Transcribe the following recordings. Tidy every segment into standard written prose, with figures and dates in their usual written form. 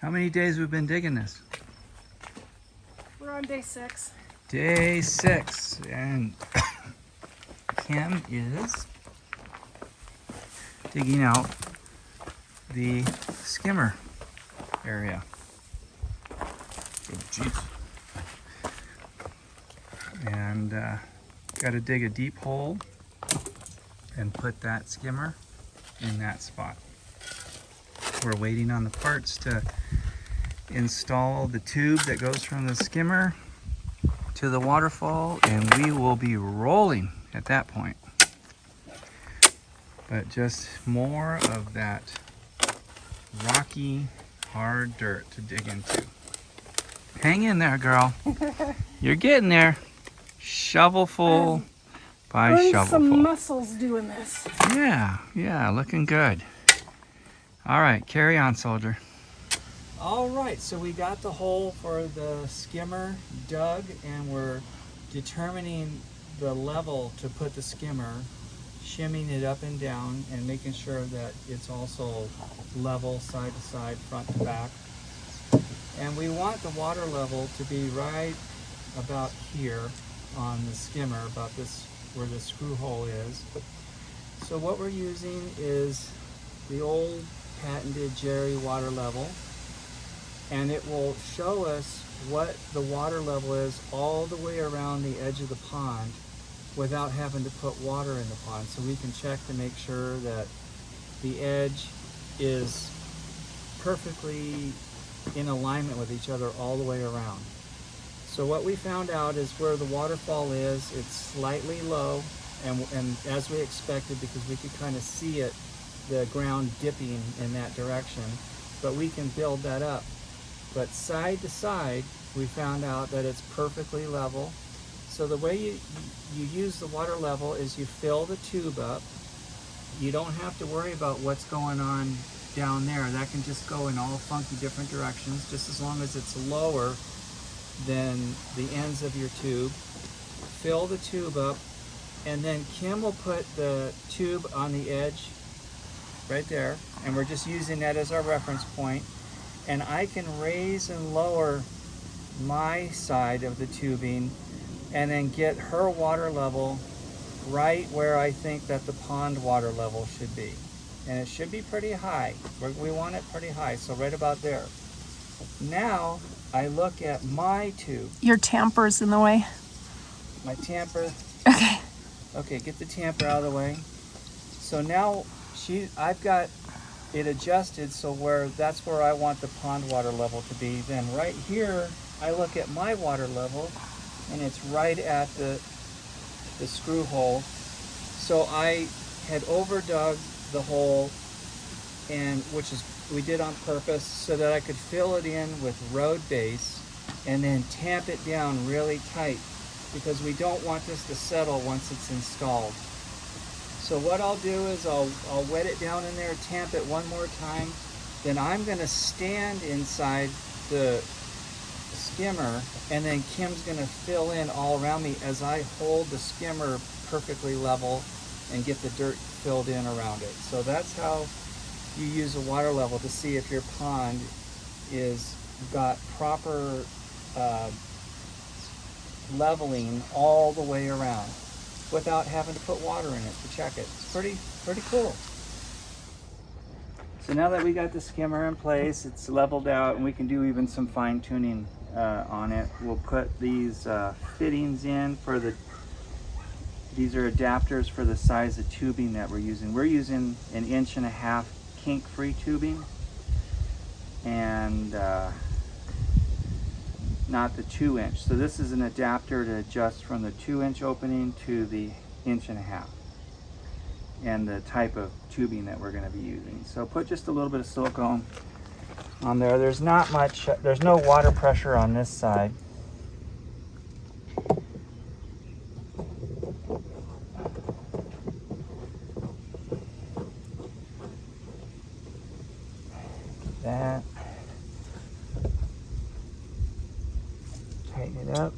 How many days we've been digging this? We're on day 6. Day 6, and Kim is digging out the skimmer area. Oh, jeez. And got to dig a deep hole and put that skimmer in that spot. We're waiting on the parts to install the tube that goes from the skimmer to the waterfall, and we will be rolling at that point. But just more of that rocky, hard dirt to dig into. Hang in there, girl. You're getting there. Shovelful by shovelful. Some muscles doing this. Yeah, looking good. All right, carry on, soldier. All right, so we got the hole for the skimmer dug, and we're determining the level to put the skimmer, shimming it up and down, and making sure that it's also level side to side, front to back. And we want the water level to be right about here on the skimmer, about this where the screw hole is. So what we're using is the old patented Jerry water level, and it will show us what the water level is all the way around the edge of the pond without having to put water in the pond. So we can check to make sure that the edge is perfectly in alignment with each other all the way around. So what we found out is where the waterfall is, it's slightly low, and as we expected, because we could kind of see it, the ground dipping in that direction, but we can build that up. But side to side, we found out that it's perfectly level. So the way you use the water level is you fill the tube up. You don't have to worry about what's going on down there. That can just go in all funky different directions, just as long as it's lower than the ends of your tube. Fill the tube up, and then Kim will put the tube on the edge right there, and we're just using that as our reference point. And I can raise and lower my side of the tubing and then get her water level right where I think that the pond water level should be. And it should be pretty high. We want it pretty high, so right about there. Now I look at my tube. Your tamper's in the way. My tamper. Okay. Okay, get the tamper out of the way. So now I've got it adjusted so that's where I want the pond water level to be. Then right here, I look at my water level, and it's right at the screw hole. So I had overdug the hole, and we did on purpose so that I could fill it in with road base and then tamp it down really tight, because we don't want this to settle once it's installed. So what I'll do is I'll wet it down in there, tamp it one more time, then I'm going to stand inside the skimmer, and then Kim's going to fill in all around me as I hold the skimmer perfectly level and get the dirt filled in around it. So that's how you use a water level to see if your pond is got proper leveling all the way around without having to put water in it to check it. It's pretty cool. So now that we got the skimmer in place, it's leveled out, and we can do even some fine tuning on it. We'll put these fittings in for these are adapters for the size of tubing that we're using. We're using 1.5 inch kink-free tubing, and not the 2 inch. So this is an adapter to adjust from the 2 inch opening to the 1.5 inch, and the type of tubing that we're going to be using. So put just a little bit of silicone on there. There's not much, there's no water pressure on this side. That. Tighten it up.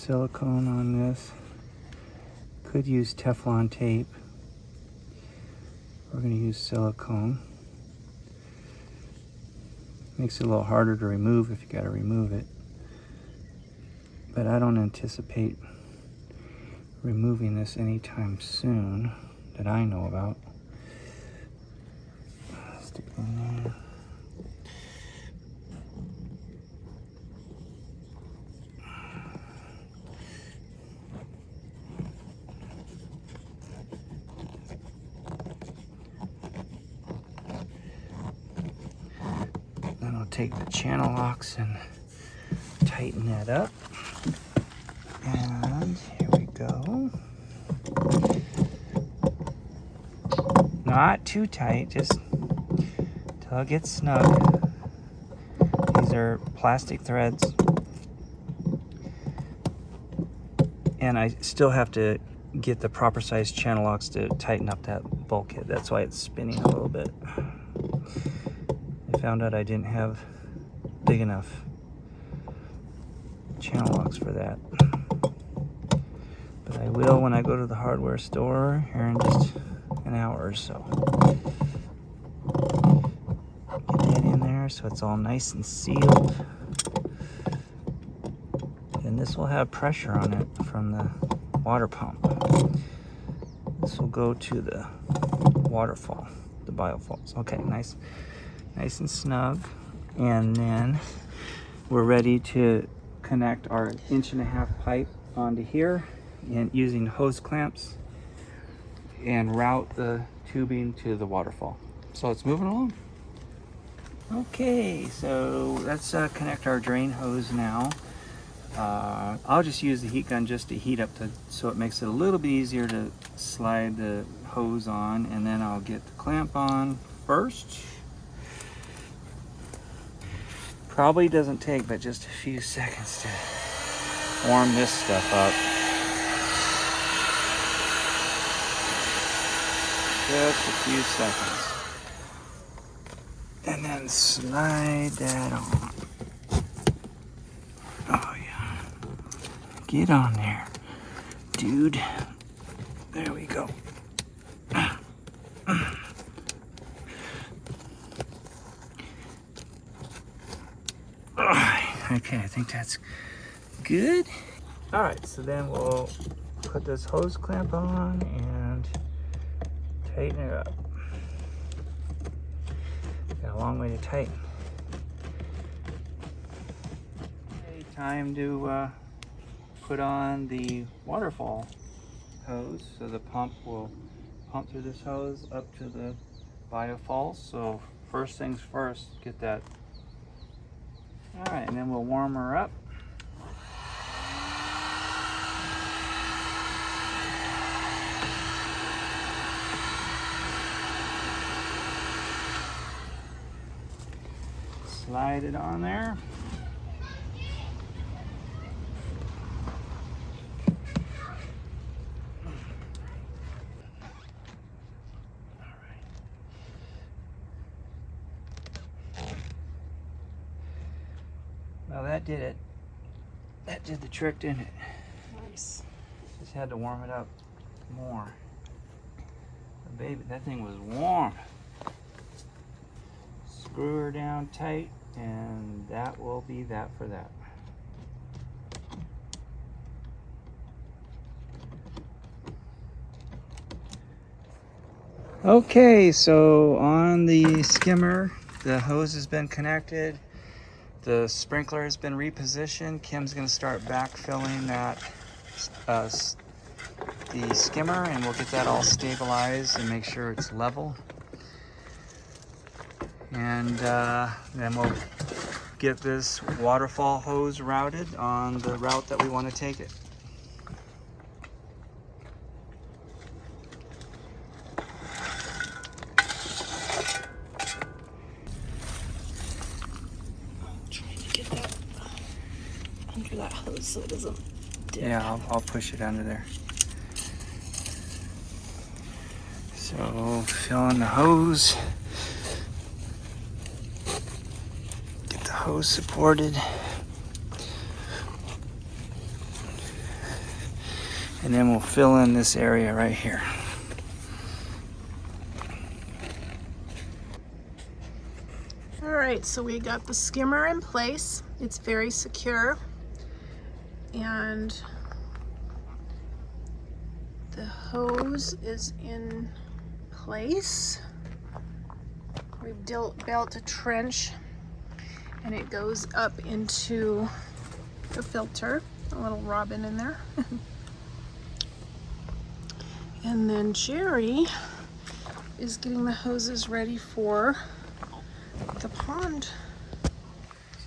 silicone on this. Could use Teflon tape. We're going to use silicone. Makes it a little harder to remove if you got to remove it. But I don't anticipate removing this anytime soon that I know about. Stick it in there. Then I'll take the channel locks and tighten that up. And here we go. Not too tight, just till it gets snug. These are plastic threads. And I still have to get the proper size channel locks to tighten up that bulkhead. That's why it's spinning a little bit. I found out I didn't have big enough channel locks for that. But I will when I go to the hardware store here in just an hour or so. Get that in there so it's all nice and sealed. And this will have pressure on it from the water pump. This will go to the waterfall, the biofalls. Okay, nice and snug. And then we're ready to connect our 1.5-inch pipe onto here and using hose clamps and route the tubing to the waterfall. So it's moving along. Okay, so let's connect our drain hose now. I'll just use the heat gun just to heat up so it makes it a little bit easier to slide the hose on, and then I'll get the clamp on first. Probably doesn't take but just a few seconds to warm this stuff up. Just a few seconds. And then slide that on. Oh yeah. Get on there, dude. There we go. Okay, I think that's good. All right, so then we'll put this hose clamp on and tighten it up. Got a long way to tighten. Okay, time to put on the waterfall hose. So the pump will pump through this hose up to the biofalls. So first things first, get that. All right, and then we'll warm her up. Slide it on there. Well, that did it. That did the trick, didn't it? Nice. Just had to warm it up more. But baby, that thing was warm. Screw her down tight, and that will be that for that. Okay, so on the skimmer, the hose has been connected. The sprinkler has been repositioned. Kim's going to start backfilling that the skimmer, and we'll get that all stabilized and make sure it's level. And then we'll get this waterfall hose routed on the route that we want to take it. Under that hose so it doesn't dip. Yeah, I'll push it under there. So fill in the hose. Get the hose supported. And then we'll fill in this area right here. All right, so we got the skimmer in place. It's very secure. And the hose is in place. We've built a trench and it goes up into the filter. A little robin in there. And then Jerry is getting the hoses ready for the pond.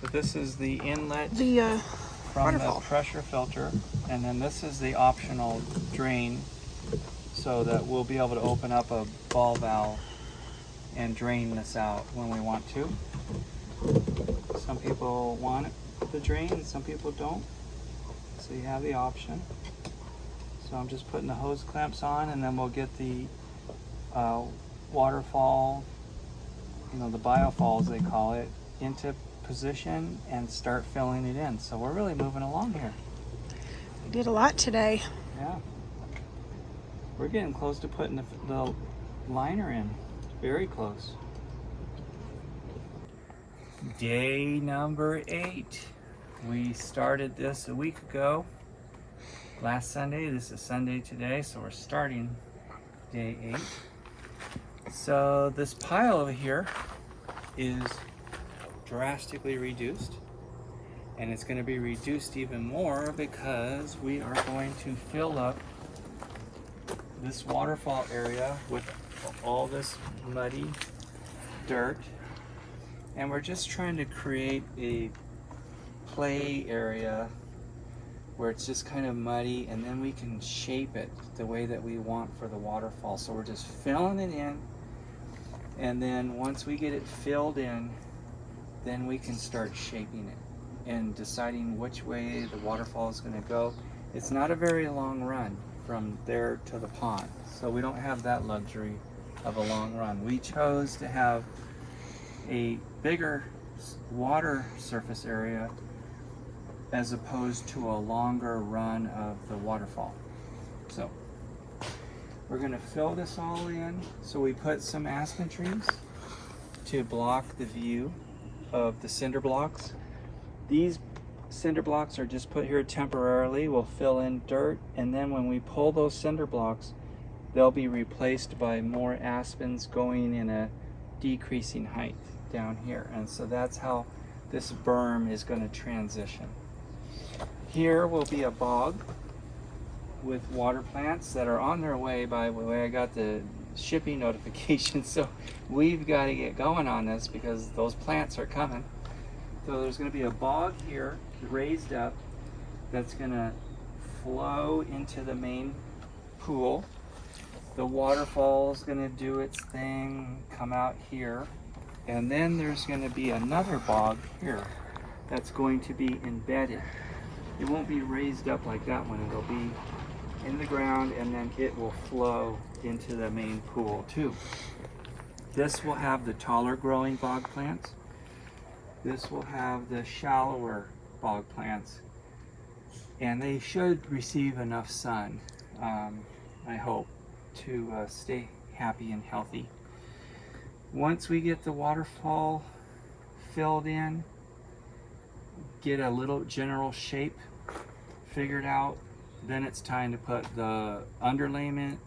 So this is the inlet The from waterfall. the pressure filter, and then this is the optional drain, so that we'll be able to open up a ball valve and drain this out when we want to. Some people want the drain and some people don't, so you have the option. So I'm just putting the hose clamps on, and then we'll get the waterfall, the biofalls they call it, into position and start filling it in. So we're really moving along here. We did a lot today. Yeah. We're getting close to putting the liner in. Very close. Day number 8. We started this a week ago. Last Sunday. This is Sunday today, so we're starting day 8. So this pile over here is drastically reduced, and it's going to be reduced even more because we are going to fill up this waterfall area with all this muddy dirt, and we're just trying to create a play area where it's just kind of muddy, and then we can shape it the way that we want for the waterfall. So we're just filling it in, and then once we get it filled in, then we can start shaping it and deciding which way the waterfall is going to go. It's not a very long run from there to the pond, so we don't have that luxury of a long run. We chose to have a bigger water surface area as opposed to a longer run of the waterfall. So we're going to fill this all in. So we put some aspen trees to block the view of the cinder blocks. These cinder blocks are just put here temporarily. We'll fill in dirt, and then when we pull those cinder blocks, they'll be replaced by more aspens going in a decreasing height down here. And so that's how this berm is going to transition. Here will be a bog with water plants that are on their way. By the way, I got the shipping notification, so we've got to get going on this because those plants are coming. So there's going to be a bog here raised up that's going to flow into the main pool. The waterfall is going to do its thing, come out here, and then there's going to be another bog here that's going to be embedded. It won't be raised up like that one. It'll be in the ground, and then it will flow into the main pool too. This will have the taller growing bog plants. This will have the shallower bog plants, and they should receive enough sun, I hope, to stay happy and healthy. Once we get the waterfall filled in, get a little general shape figured out, then it's time to put the underlayment,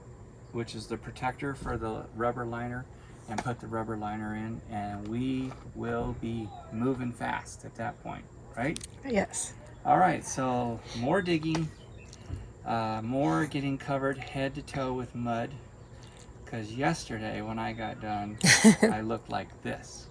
which is the protector for the rubber liner, and put the rubber liner in, and we will be moving fast at that point, right? Yes. All right, so more digging, more getting covered head to toe with mud, because yesterday when I got done, I looked like this.